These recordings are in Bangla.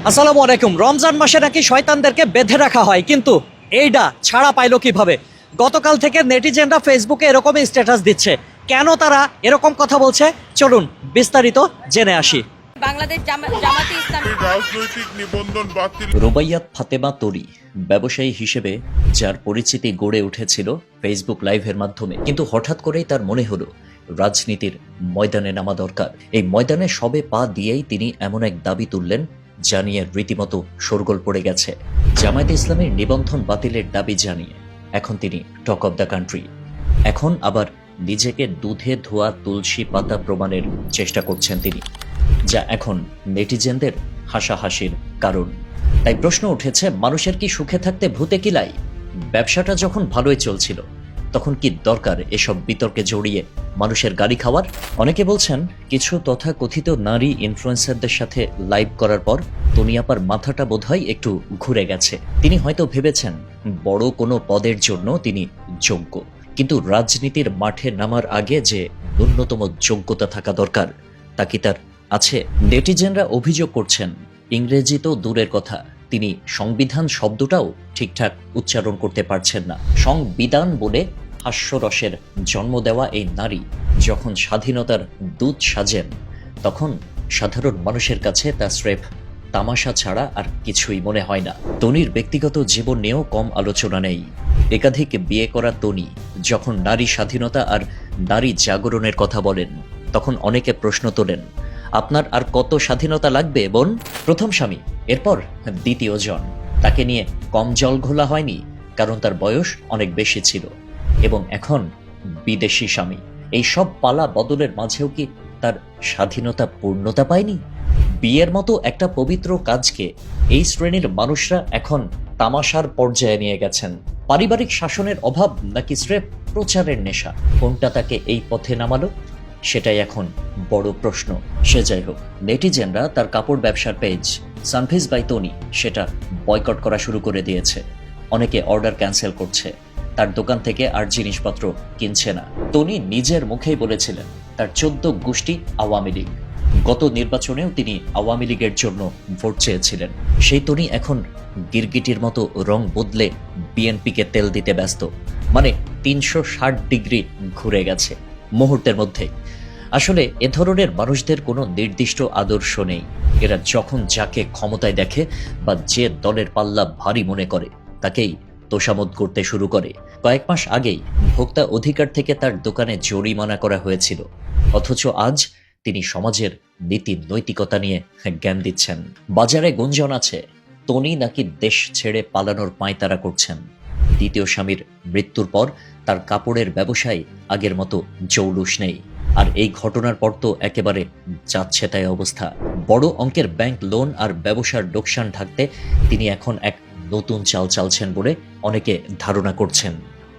আসসালামু আলাইকুম। রমজান মাসে নাকি শয়তানদেরকে বেঁধে রাখা হয়, কিন্তু এইটা ছাড়া পাইলো কিভাবে? গতকাল থেকে নেটিজেনরা ফেসবুকে এরকমই স্ট্যাটাস দিচ্ছে। কেন তারা এরকম কথা বলছে, চলুন বিস্তারিত জেনে আসি। বাংলাদেশ জামাতে ইসলামী রাজনৈতিক নিবন্ধন বাতিল। রুবাইয়াত ফাতেমা তরি ব্যবসায়ী হিসেবে যার পরিচিতি গড়ে উঠেছিল ফেসবুক লাইভের মাধ্যমে, কিন্তু হঠাৎ করেই তার মনে হলো রাজনীতির ময়দানে নামা দরকার। এই ময়দানে সবে পা দিয়েই তিনি এমন এক দাবি তুললেন যা নিয়ে রীতিমতো শোরগোল পড়ে গেছে। জামায়াতে ইসলামের নিবন্ধন বাতিলের দাবি জানিয়ে এখন তিনি টক অব দ্য কান্ট্রি। এখন আবার নিজেকে দুধে ধোয়া তুলসী পাতা প্রমাণের চেষ্টা করছেন তিনি, যা এখন নেটিজেনদের হাসাহাসির কারণ। তাই প্রশ্ন উঠেছে, মানুষের কি সুখে থাকতে ভূতে কিলাই? ব্যবসাটা যখন ভালোই চলছিল তখন কি দরকার এসব বিতর্কে জড়িয়ে মানুষের গালি খাওয়ার? অনেকে বলছেন, কিছু তথাকথিত নারী ইনফ্লুয়েন্সারদের সাথে লাইভ করার পর তনিয়াপার মাথাটা বোধহয় একটু ঘুরে গেছে। তিনি হয়তো ভেবেছেন বড় কোনো পদের জন্য তিনি যোগ্য, কিন্তু রাজনীতির মাঠে নামার আগে যে ন্যূনতম যোগ্যতা থাকা দরকার তা কি তার আছে? নেটিজেনরা অভিযোগ করছেন, ইংরেজি তো দূরের কথা, তিনি সংবিধান শব্দটাও ঠিকঠাক উচ্চারণ করতে পারছেন না। সংবিধান বলে হাস্যরসের জন্ম দেওয়া এই নারী যখন স্বাধীনতার দূত সাজেন, তখন সাধারণ মানুষের কাছে তা স্রেফ তামাশা ছাড়া আর কিছুই মনে হয় না। তনির ব্যক্তিগত জীবন নিয়েও কম আলোচনা নেই। একাধিক বিয়ে করা তনি যখন নারী স্বাধীনতা আর নারী জাগরণের কথা বলেন, তখন অনেকে প্রশ্ন তোলেন, আপনার আর কত স্বাধীনতা লাগবে বোন? প্রথম স্বামী, এরপর দ্বিতীয় জন। তাকে নিয়ে কম জল ঘোলা হয়নি, কারণ তার বয়স অনেক বেশি ছিল। এবং এখন বিদেশি স্বামী। এই সব পালা বদলের মাঝেও কি তার স্বাধীনতা পূর্ণতা পায়নি? বিয়ের মতো একটা পবিত্র কাজকে এই শ্রেণীর মানুষরা এখন তামাশার পর্যায়ে নিয়ে গেছেন। পারিবারিক শাসনের অভাব নাকি স্রেফ প্রচারের নেশা? কোনটা তাকে এই পথে নামালো, সেটাই এখন বড় প্রশ্ন। সে যাই হোক, নেটিজেনরা তার কাপড় ব্যবসার পেজ সানফিজ বাই তনি সেটা বয়কট করা শুরু করে দিয়েছে। অনেকে অর্ডার ক্যান্সেল করছে, তার দোকান থেকে আর জিনিসপত্র কিনছে না। তনি নিজের মুখেই বলেছিলেন তার 14 গোষ্ঠী আওয়ামী লীগ। গত নির্বাচনেও তিনি আওয়ামী লীগের জন্য ভোট চেয়েছিলেন। সেই তনি এখন গিরগিটির মতো রং বদলে বিএনপিকে তেল দিতে ব্যস্ত। মানে 360 ডিগ্রি ঘুরে গেছে মুহূর্তের মধ্যে। আসলে এ ধরনের মানুষদের কোনো নির্দিষ্ট আদর্শ নেই। এরা যখন যাকে ক্ষমতায় দেখে বা যে দলের পাল্লা ভারী মনে করে তাকেই তোষামোদ করতে শুরু করে। কয়েক মাস আগেই ভোক্তা অধিকার থেকে তার দোকানে জরিমানা করা হয়েছিল, অথচ আজ তিনি সমাজের নীতি নৈতিকতা নিয়ে জ্ঞান দিচ্ছেন। বাজারে গুঞ্জন আছে তনি নাকি দেশ ছেড়ে পালানোর পাঁয়তারা করছেন। দ্বিতীয় স্বামীর মৃত্যুর পর তার কাপড়ের ব্যবসায় আগের মতো জৌলুস নেই। আর এই ঘটনার পর তো একেবারে যাচ্ছে তাই অবস্থা। বড় অঙ্কের ব্যাংক লোন আর ব্যবসার লোকসান ঢাকতে তিনি এখন এক নতুন চাল চালছেন বলে অনেকে ধারণা করছেন।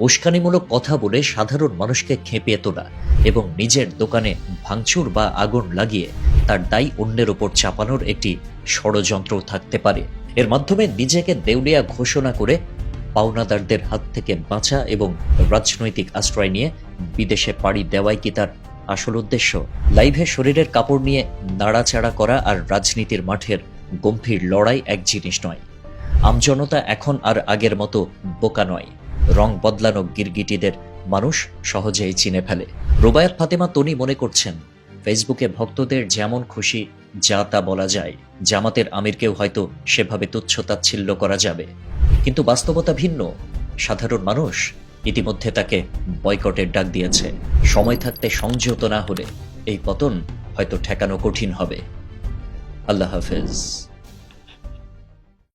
উস্কানিমূলক কথা বলে সাধারণ মানুষকে খেপিয়ে তোলা এবং নিজের দোকানে ভাঙচুর বা আগুন লাগিয়ে তার দায় অন্যের ওপর চাপানোর একটি ষড়যন্ত্র থাকতে পারে। এর মাধ্যমে নিজেকে দেউলিয়া ঘোষণা করে পাওনাদারদের হাত থেকে বাঁচা এবং রাজনৈতিক আশ্রয় নিয়ে বিদেশে পাড়ি দেওয়াই কি তার আসল উদ্দেশ্য? লাইভে শরীরের কাপড় নিয়ে নাড়াচাড়া করা আর রাজনীতির মাঠের গম্ভীর লড়াই এক জিনিস নয়। আমজনতা এখন আর আগের মতো বোকা নয়। রং বদলানো গিরগিটিদের মানুষ সহজেই চিনে ফেলে। রুবাইয়াত ফাতেমা তনি মনে করছেন, ফেসবুকে ভক্তদের যেমন খুশি যা তা বলা যায়, জামাতের আমিরকেও হয়তো সেভাবে তুচ্ছ-তাচ্ছিল্য করা যাবে। কিন্তু বাস্তবতা ভিন্ন। সাধারণ মানুষ ইতিমধ্যে তাকে বয়কটের ডাক দিয়েছে। সময় থাকতে সংযত না হলে এই পতন হয়তো ঠেকানো কঠিন হবে। আল্লাহ হাফেজ।